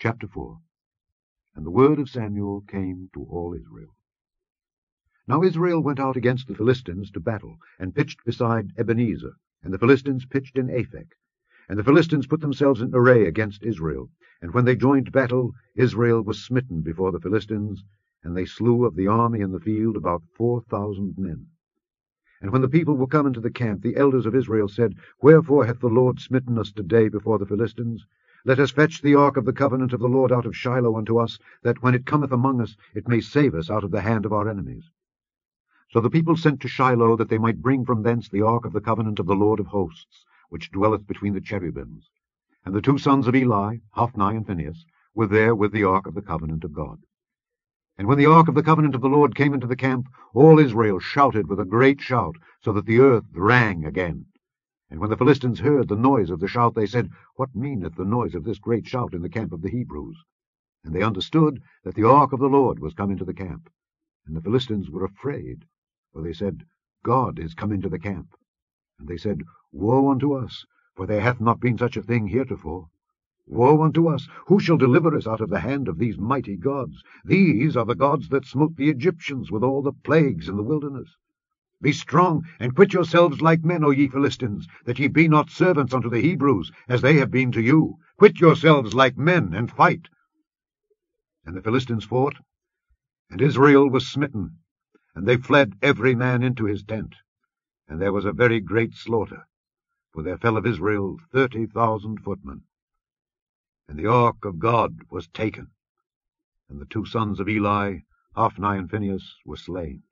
Chapter 4. And the word of Samuel came to all Israel. Now Israel went out against the Philistines to battle, and pitched beside Ebenezer, and the Philistines pitched in Aphek. And the Philistines put themselves in array against Israel. And when they joined battle, Israel was smitten before the Philistines, and they slew of the army in the field about 4,000 men. And when the people were come into the camp, the elders of Israel said, Wherefore hath the Lord smitten us today before the Philistines? Let us fetch the ark of the covenant of the Lord out of Shiloh unto us, that when it cometh among us, it may save us out of the hand of our enemies. So the people sent to Shiloh, that they might bring from thence the ark of the covenant of the Lord of hosts, which dwelleth between the cherubims. And the two sons of Eli, Hophni and Phinehas, were there with the ark of the covenant of God. And when the ark of the covenant of the Lord came into the camp, all Israel shouted with a great shout, so that the earth rang again. And when the Philistines heard the noise of the shout, they said, What meaneth the noise of this great shout in the camp of the Hebrews? And they understood that the ark of the Lord was come into the camp. And the Philistines were afraid, for they said, God is come into the camp. And they said, Woe unto us, for there hath not been such a thing heretofore. Woe unto us! Who shall deliver us out of the hand of these mighty gods? These are the gods that smote the Egyptians with all the plagues in the wilderness. Be strong, and quit yourselves like men, O ye Philistines, that ye be not servants unto the Hebrews, as they have been to you. Quit yourselves like men, and fight. And the Philistines fought, and Israel was smitten, and they fled every man into his tent. And there was a very great slaughter, for there fell of Israel 30,000 footmen. And the ark of God was taken, and the two sons of Eli, Hophni and Phinehas, were slain.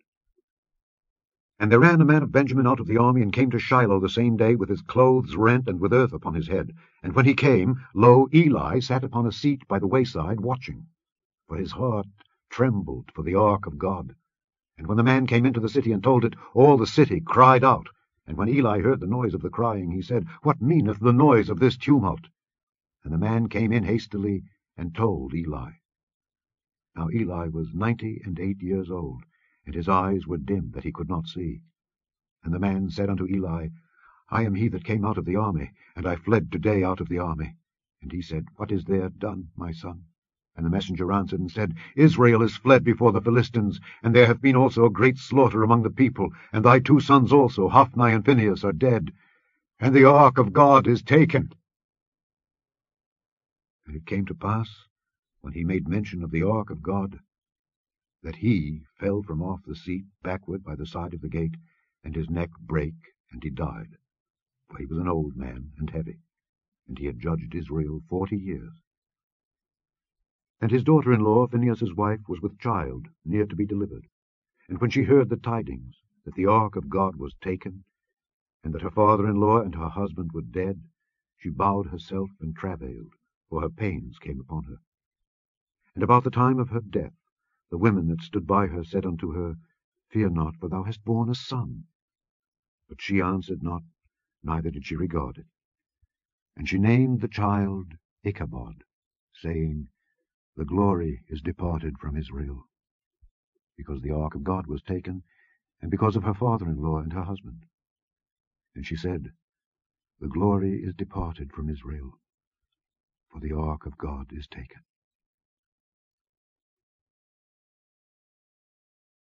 And there ran a man of Benjamin out of the army, and came to Shiloh the same day, with his clothes rent, and with earth upon his head. And when he came, lo, Eli sat upon a seat by the wayside, watching. For his heart trembled for the ark of God. And when the man came into the city and told it, all the city cried out. And when Eli heard the noise of the crying, he said, What meaneth the noise of this tumult? And the man came in hastily, and told Eli. Now Eli was 98 years old, and his eyes were dim, that he could not see. And the man said unto Eli, I am he that came out of the army, and I fled today out of the army. And he said, What is there done, my son? And the messenger answered and said, Israel is fled before the Philistines, and there hath been also a great slaughter among the people, and thy two sons also, Hophni and Phinehas, are dead, and the ark of God is taken. And it came to pass, when he made mention of the ark of God, that he fell from off the seat backward by the side of the gate, and his neck brake, and he died. For he was an old man and heavy, and he had judged Israel 40 years. And his daughter-in-law, Phinehas' wife, was with child, near to be delivered. And when she heard the tidings, that the ark of God was taken, and that her father-in-law and her husband were dead, she bowed herself and travailed, for her pains came upon her. And about the time of her death, the women that stood by her said unto her, Fear not, for thou hast borne a son. But she answered not, neither did she regard it. And she named the child Ichabod, saying, The glory is departed from Israel, because the ark of God was taken, and because of her father-in-law and her husband. And she said, The glory is departed from Israel, for the ark of God is taken.